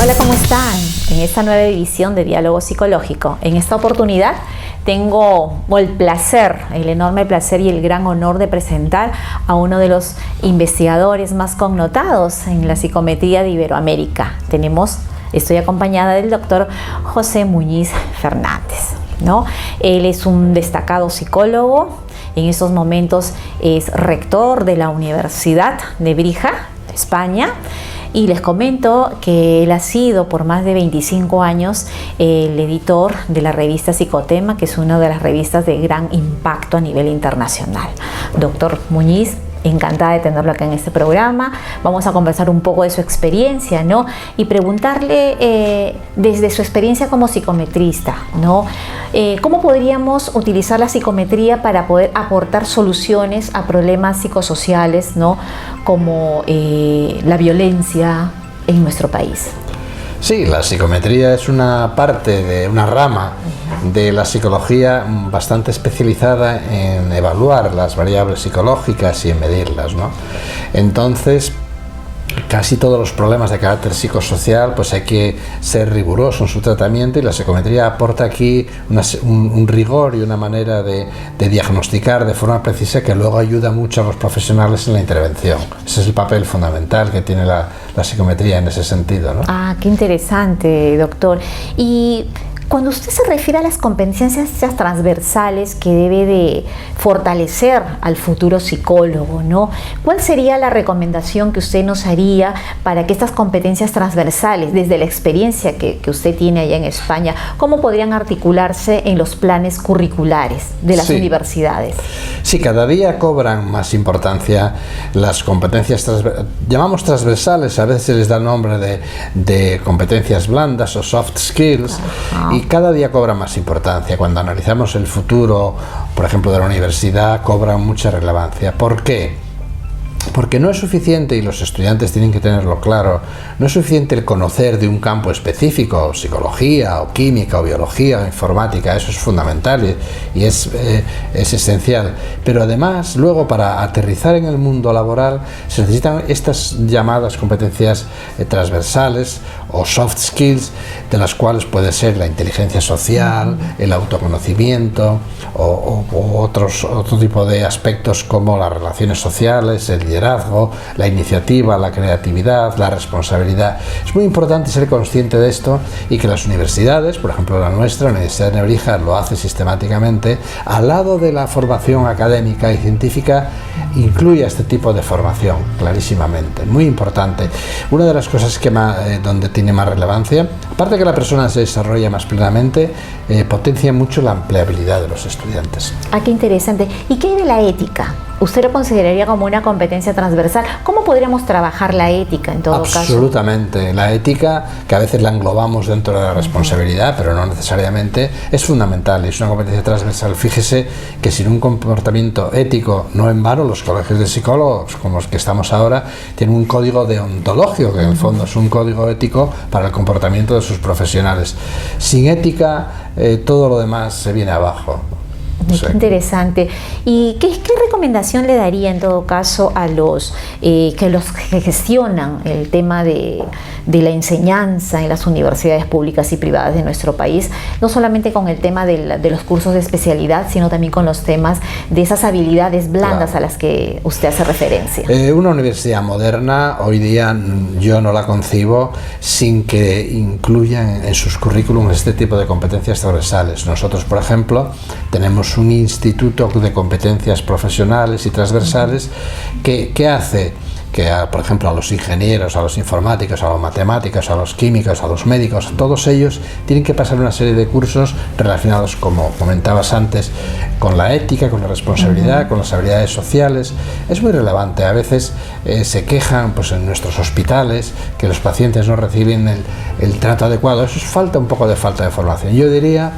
Hola, ¿cómo están? En esta nueva edición de Diálogo Psicológico. En esta oportunidad tengo el enorme placer y el gran honor de presentar a uno de los investigadores más connotados en la psicometría de Iberoamérica. Estoy acompañada del doctor José Muñiz Fernández, ¿no? Él es un destacado psicólogo. En estos momentos es rector de la Universidad de Brija, de España. Y les comento que él ha sido por más de 25 años el editor de la revista Psicotema, que es una de las revistas de gran impacto a nivel internacional. Doctor Muñiz, encantada de tenerlo acá en este programa. Vamos a conversar un poco de su experiencia, ¿no? Y preguntarle desde su experiencia como psicometrista, ¿no? ¿Cómo podríamos utilizar la psicometría para poder aportar soluciones a problemas psicosociales, ¿no? Como la violencia en nuestro país? Sí, la psicometría es una parte de una rama de la psicología bastante especializada en evaluar las variables psicológicas y en medirlas, ¿no? Entonces, casi todos los problemas de carácter psicosocial, pues hay que ser riguroso en su tratamiento, y la psicometría aporta aquí un rigor y una manera de diagnosticar de forma precisa que luego ayuda mucho a los profesionales en la intervención. Ese es el papel fundamental que tiene la psicometría en ese sentido, ¿no? Ah, qué interesante, doctor. Y cuando usted se refiere a las competencias transversales que debe de fortalecer al futuro psicólogo, ¿no? ¿Cuál sería la recomendación que usted nos haría para que estas competencias transversales, desde la experiencia que usted tiene allá en España, cómo podrían articularse en los planes curriculares de las universidades? Sí, cada día cobran más importancia las competencias llamamos transversales, a veces se les da el nombre de competencias blandas o soft skills. Ajá. Y cada día cobra más importancia. Cuando analizamos el futuro, por ejemplo, de la universidad, cobran mucha relevancia. ¿Por qué? Porque no es suficiente, y los estudiantes tienen que tenerlo claro, no es suficiente el conocer de un campo específico, psicología, o química, o biología, o informática. Eso es fundamental y es esencial. Pero además, luego, para aterrizar en el mundo laboral, se necesitan estas llamadas competencias transversales o soft skills, de las cuales puede ser la inteligencia social, el autoconocimiento o otro tipo de aspectos como las relaciones sociales, el liderazgo, la iniciativa, la creatividad, la responsabilidad. Es muy importante ser consciente de esto, y que las universidades, por ejemplo la nuestra, la Universidad de Nebrija, lo hace sistemáticamente. Al lado de la formación académica y científica, incluye este tipo de formación, clarísimamente, muy importante. Una de las cosas donde tiene más relevancia, aparte de que la persona se desarrolla más plenamente, potencia mucho la empleabilidad de los estudiantes. Ah, qué interesante. ¿Y qué hay de la ética? ¿Usted lo consideraría como una competencia transversal? ¿Cómo podríamos trabajar la ética en todo caso? Absolutamente. La ética, que a veces la englobamos dentro de la responsabilidad, pero no necesariamente, es fundamental, y es una competencia transversal. Fíjese que sin un comportamiento ético, no en vano los colegios de psicólogos, como los que estamos ahora, tienen un código deontológico, que en el fondo es un código ético para el comportamiento de sus profesionales. Sin ética, todo lo demás se viene abajo. Qué interesante. ¿Y qué recomendación le daría en todo caso a los que gestionan el tema de la enseñanza en las universidades públicas y privadas de nuestro país? No solamente con el tema de los cursos de especialidad, sino también con los temas de esas habilidades blandas, claro, a las que usted hace referencia. Una universidad moderna, hoy día yo no la concibo sin que incluyan en sus currículums este tipo de competencias transversales. Nosotros, por ejemplo, tenemos un instituto de competencias profesionales y transversales que hace que, por ejemplo, a los ingenieros, a los informáticos, a los matemáticos, a los químicos, a los médicos, todos ellos tienen que pasar una serie de cursos relacionados, como comentabas antes, con la ética, con la responsabilidad, con las habilidades sociales. Es muy relevante. A veces se quejan, pues, en nuestros hospitales, que los pacientes no reciben el trato adecuado. Eso es un poco de falta de formación. Yo diría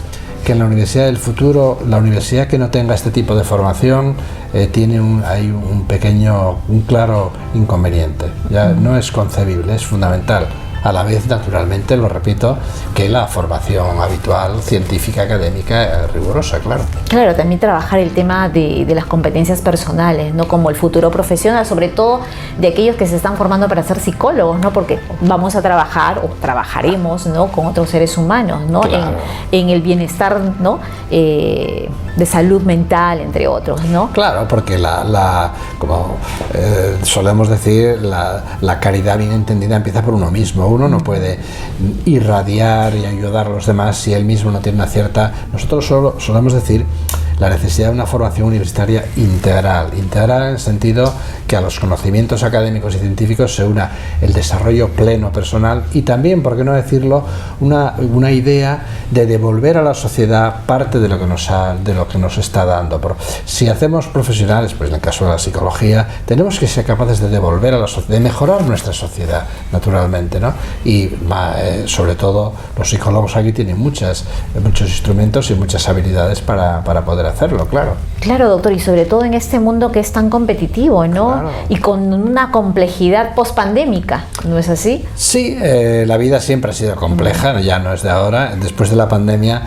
que en la universidad del futuro, la universidad que no tenga este tipo de formación hay un claro inconveniente. Ya no es concebible, es fundamental. a la vez, naturalmente, lo repito, que la formación habitual, científica, académica, rigurosa, claro. Claro, también trabajar el tema de las competencias personales, ¿no? Como el futuro profesional, sobre todo de aquellos que se están formando para ser psicólogos, ¿no? Porque vamos a trabajar o trabajaremos, ¿no? Con otros seres humanos, ¿no? Claro. En el bienestar, ¿no? De salud mental, entre otros, ¿no? Claro, porque como solemos decir, la caridad bien entendida empieza por uno mismo. Uno no puede irradiar y ayudar a los demás si él mismo no tiene una cierta... Nosotros solemos decir la necesidad de una formación universitaria integral en el sentido que a los conocimientos académicos y científicos se una el desarrollo pleno personal y también, por qué no decirlo, una idea de devolver a la sociedad parte de lo que nos está dando. Pero si hacemos profesionales, pues en el caso de la psicología, tenemos que ser capaces de devolver a la sociedad, de mejorar nuestra sociedad, naturalmente, ¿no? Y sobre todo los psicólogos aquí tienen muchos instrumentos y muchas habilidades para poder hacerlo, claro. Claro, doctor, y sobre todo en este mundo que es tan competitivo, ¿no? Claro. Y con una complejidad pospandémica, ¿no es así? Sí, la vida siempre ha sido compleja, ya no es de ahora. Después de la pandemia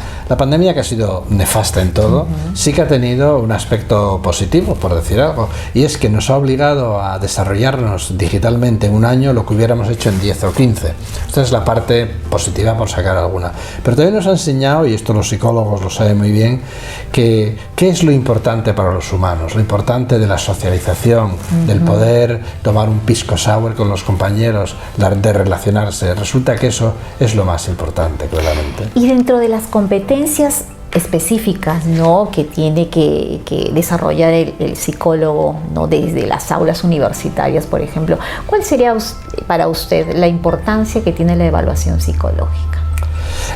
que ha sido nefasta en todo, sí que ha tenido un aspecto positivo, por decir algo, y es que nos ha obligado a desarrollarnos digitalmente en un año lo que hubiéramos hecho en 10 o 15. Esta es la parte positiva, por sacar alguna. Pero también nos ha enseñado, y esto los psicólogos lo saben muy bien, que qué es lo importante para los humanos, lo importante de la socialización, del poder tomar un pisco sour con los compañeros, de relacionarse. Resulta que eso es lo más importante, claramente. Y dentro de las competencias específicas, ¿no? Que tiene que desarrollar el psicólogo, ¿no? Desde las aulas universitarias, por ejemplo, ¿cuál sería para usted la importancia que tiene la evaluación psicológica?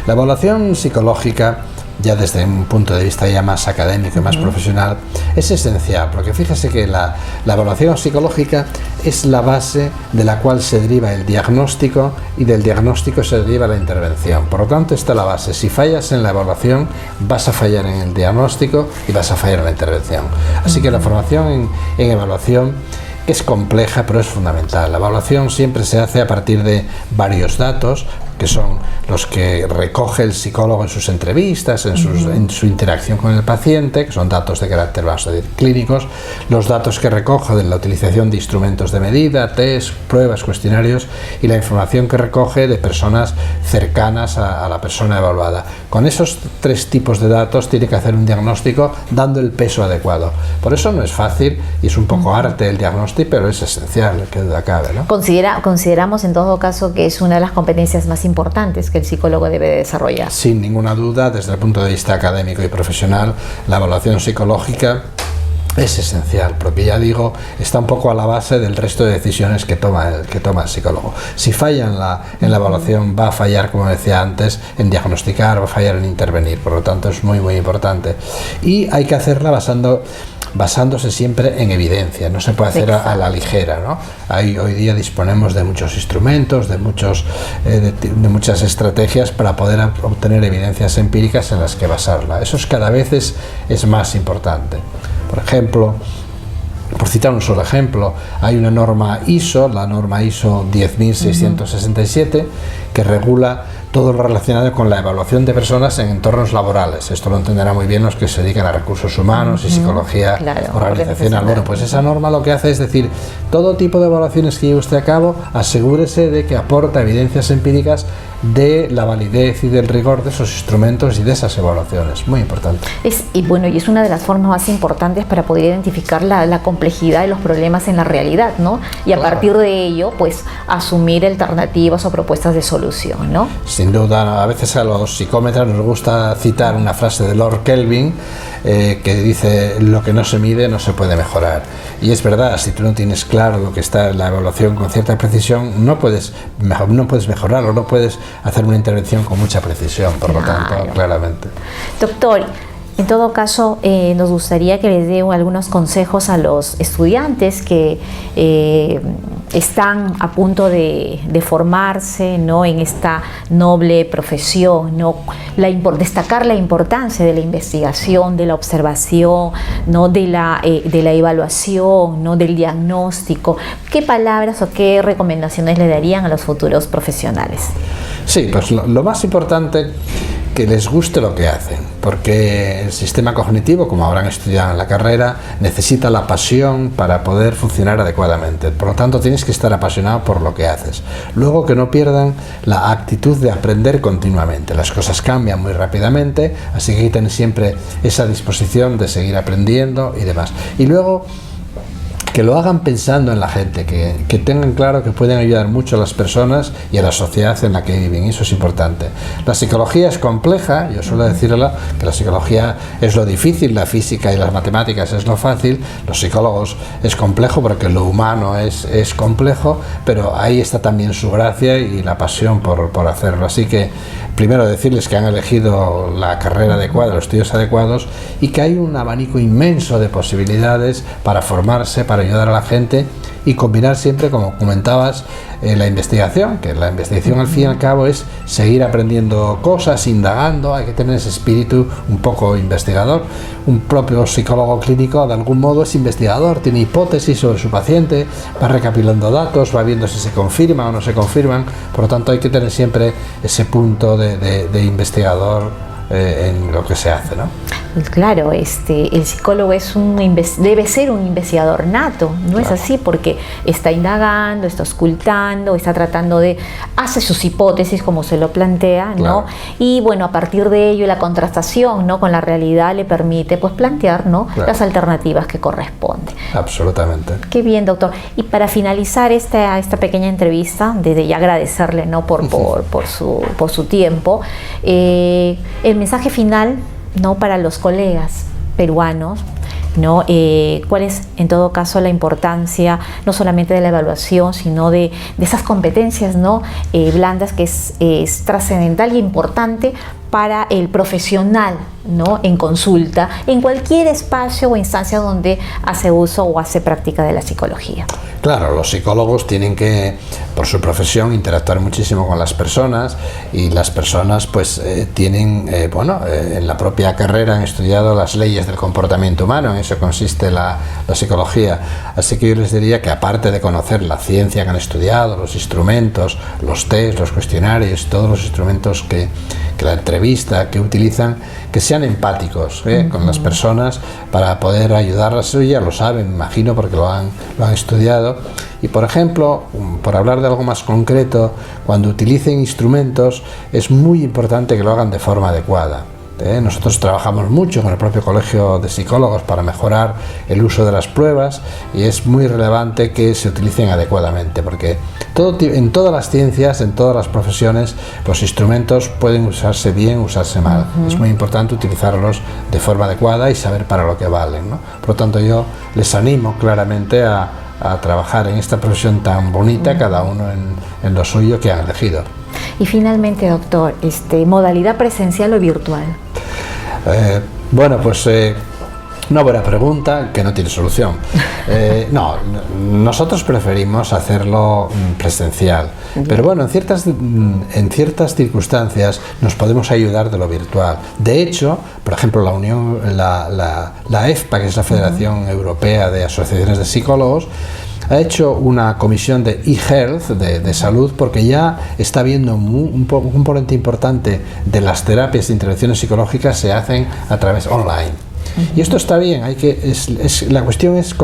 La evaluación psicológica, ya desde un punto de vista ya más académico y más profesional, es esencial, porque fíjese que la evaluación psicológica es la base de la cual se deriva el diagnóstico y del diagnóstico se deriva la intervención. Por lo tanto, está la base. Si fallas en la evaluación, vas a fallar en el diagnóstico y vas a fallar en la intervención. Así que la formación en evaluación es compleja, pero es fundamental. La evaluación siempre se hace a partir de varios datos, que son los que recoge el psicólogo en sus entrevistas, en su interacción con el paciente, que son datos de carácter, vamos a decir, clínicos, los datos que recoge de la utilización de instrumentos de medida, test, pruebas, cuestionarios, y la información que recoge de personas cercanas a la persona evaluada. Con esos tres tipos de datos tiene que hacer un diagnóstico dando el peso adecuado. Por eso no es fácil y es un poco arte el diagnóstico, pero es esencial, que duda cabe, ¿no? Consideramos en todo caso que es una de las competencias más importantes que el psicólogo debe desarrollar. Sin ninguna duda, desde el punto de vista académico y profesional, la evaluación psicológica es esencial, porque ya digo, está un poco a la base del resto de decisiones que toma el psicólogo. Si falla en la evaluación, va a fallar, como decía antes, en diagnosticar, va a fallar en intervenir. Por lo tanto, es muy, muy importante. Y hay que hacerla basándose siempre en evidencia, no se puede hacer a la ligera, ¿no? Hoy día disponemos de muchos instrumentos, de muchas estrategias para poder obtener evidencias empíricas en las que basarla. Eso cada vez es más importante. Por ejemplo, por citar un solo ejemplo, hay una norma ISO, la norma ISO 10667, que regula todo lo relacionado con la evaluación de personas en entornos laborales. Esto lo entenderán muy bien los que se dedican a recursos humanos y psicología organizacional. Bueno, pues esa norma lo que hace es decir, todo tipo de evaluaciones que lleve usted a cabo, asegúrese de que aporta evidencias empíricas de la validez y del rigor de esos instrumentos y de esas evaluaciones. Muy importante. Y es una de las formas más importantes para poder identificar la complejidad de los problemas en la realidad, ¿no? Y a partir de ello, pues, asumir alternativas o propuestas de solución, ¿no? Sin duda, a veces a los psicómetras nos gusta citar una frase de Lord Kelvin que dice: lo que no se mide no se puede mejorar. Y es verdad, si tú no tienes claro lo que está en la evaluación con cierta precisión, no puedes mejorar o no puedes hacer una intervención con mucha precisión, por lo tanto, claramente. Doctor, en todo caso, nos gustaría que les dé algunos consejos a los estudiantes que están a punto de formarse, ¿no?, en esta noble profesión, ¿no?, destacar la importancia de la investigación, de la observación, ¿no?, de la evaluación, ¿no?, del diagnóstico. ¿Qué palabras o qué recomendaciones le darían a los futuros profesionales? Sí, pues lo más importante, que les guste lo que hacen, porque el sistema cognitivo, como habrán estudiado en la carrera, necesita la pasión para poder funcionar adecuadamente. Por lo tanto, tienes que estar apasionado por lo que haces. Luego, que no pierdan la actitud de aprender continuamente. Las cosas cambian muy rápidamente, así que hay que tener siempre esa disposición de seguir aprendiendo y demás. Y luego, que lo hagan pensando en la gente, que tengan claro que pueden ayudar mucho a las personas y a la sociedad en la que viven. Eso es importante. La psicología es compleja, yo suelo decirle que la psicología es lo difícil, la física y las matemáticas es lo fácil, los psicólogos es complejo porque lo humano es complejo, pero ahí está también su gracia y la pasión por hacerlo. Así que primero decirles que han elegido la carrera adecuada, los estudios adecuados, y que hay un abanico inmenso de posibilidades para formarse, para ayudar a la gente y combinar siempre, como comentabas, la investigación, que la investigación al fin y al cabo es seguir aprendiendo cosas, indagando. Hay que tener ese espíritu un poco investigador. Un propio psicólogo clínico de algún modo es investigador, tiene hipótesis sobre su paciente, va recapitulando datos, va viendo si se confirman o no se confirman. Por lo tanto, hay que tener siempre ese punto de investigador en lo que se hace, ¿no? Claro, el psicólogo debe ser un investigador nato, ¿no? Claro. Es así, porque está indagando, está auscultando, está tratando hace sus hipótesis como se lo plantea, ¿no? Claro. Y bueno, a partir de ello la contrastación, ¿no?, con la realidad le permite, pues, plantear, ¿no?, claro, las alternativas que corresponden. Absolutamente. Qué bien, doctor. Y para finalizar esta pequeña entrevista, desde ya agradecerle, ¿no?, por su tiempo, el mensaje final, ¿no?, para los colegas peruanos, ¿no? ¿Cuál es, en todo caso, la importancia no solamente de la evaluación, sino de esas competencias, ¿no?, blandas, que es trascendental y importante para el profesional, ¿no?, en consulta, en cualquier espacio o instancia donde hace uso o hace práctica de la psicología? Claro, los psicólogos tienen que, por su profesión, interactuar muchísimo con las personas, y las personas pues tienen, en la propia carrera han estudiado las leyes del comportamiento humano, en eso consiste la psicología. Así que yo les diría que, aparte de conocer la ciencia que han estudiado, los instrumentos, los test, los cuestionarios, todos los instrumentos que la entrevista que utilizan, que sean empáticos con las personas para poder ayudarlas. Eso ya lo saben, me imagino, porque lo han estudiado. Y, por ejemplo, por hablar de algo más concreto, cuando utilicen instrumentos es muy importante que lo hagan de forma adecuada. Nosotros trabajamos mucho con el propio Colegio de Psicólogos para mejorar el uso de las pruebas, y es muy relevante que se utilicen adecuadamente, porque en todas las ciencias, en todas las profesiones, los instrumentos pueden usarse bien, usarse mal. Es muy importante utilizarlos de forma adecuada y saber para lo que valen, ¿no? Por lo tanto, yo les animo claramente a trabajar en esta profesión tan bonita, cada uno en lo suyo que han elegido. Y finalmente, doctor, ¿modalidad presencial o virtual? Una buena pregunta que no tiene solución. Nosotros preferimos hacerlo presencial, pero bueno, en ciertas circunstancias nos podemos ayudar de lo virtual. De hecho, por ejemplo, la EFPA, que es la Federación Europea de Asociaciones de Psicólogos, ha hecho una comisión de e-health, de salud, porque ya está viendo un componente importante de las terapias de intervenciones psicológicas se hacen a través online. Y esto está bien, la cuestión es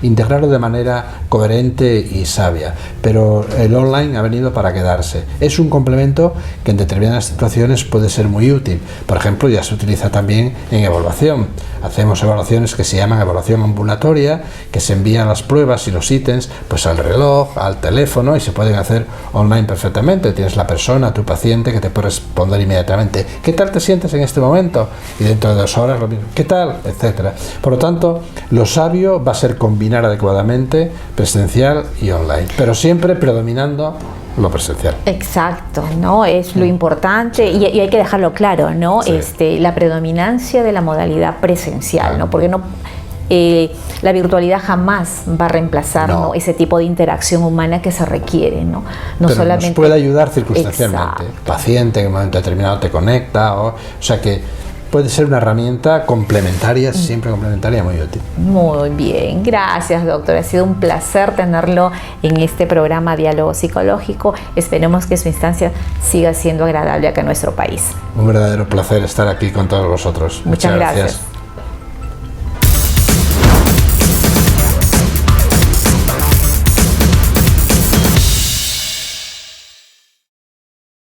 integrarlo de manera coherente y sabia, pero el online ha venido para quedarse. Es un complemento que en determinadas situaciones puede ser muy útil. Por ejemplo, ya se utiliza también en evaluación. Hacemos evaluaciones que se llaman evaluación ambulatoria, que se envían las pruebas y los ítems pues al reloj, al teléfono, y se pueden hacer online perfectamente. Tienes la persona, tu paciente, que te puede responder inmediatamente: ¿qué tal te sientes en este momento? Y dentro de 2 horas lo mismo: ¿qué tal? Etcétera. Por lo tanto, lo sabio va a ser combinar adecuadamente presencial y online, pero siempre predominando lo presencial. Exacto, ¿no? Es lo importante, y hay que dejarlo claro, ¿no? Sí. La predominancia de la modalidad presencial, ¿no? Porque la virtualidad jamás va a reemplazar, No. ¿no?, ese tipo de interacción humana que se requiere, ¿no? No Pero solamente nos puede ayudar circunstancialmente. Exacto. El paciente en un momento determinado te conecta, o sea que puede ser una herramienta complementaria, siempre complementaria, muy útil. Muy bien, gracias, doctor. Ha sido un placer tenerlo en este programa Diálogo Psicológico. Esperemos que su instancia siga siendo agradable acá en nuestro país. Un verdadero placer estar aquí con todos vosotros. Muchas gracias.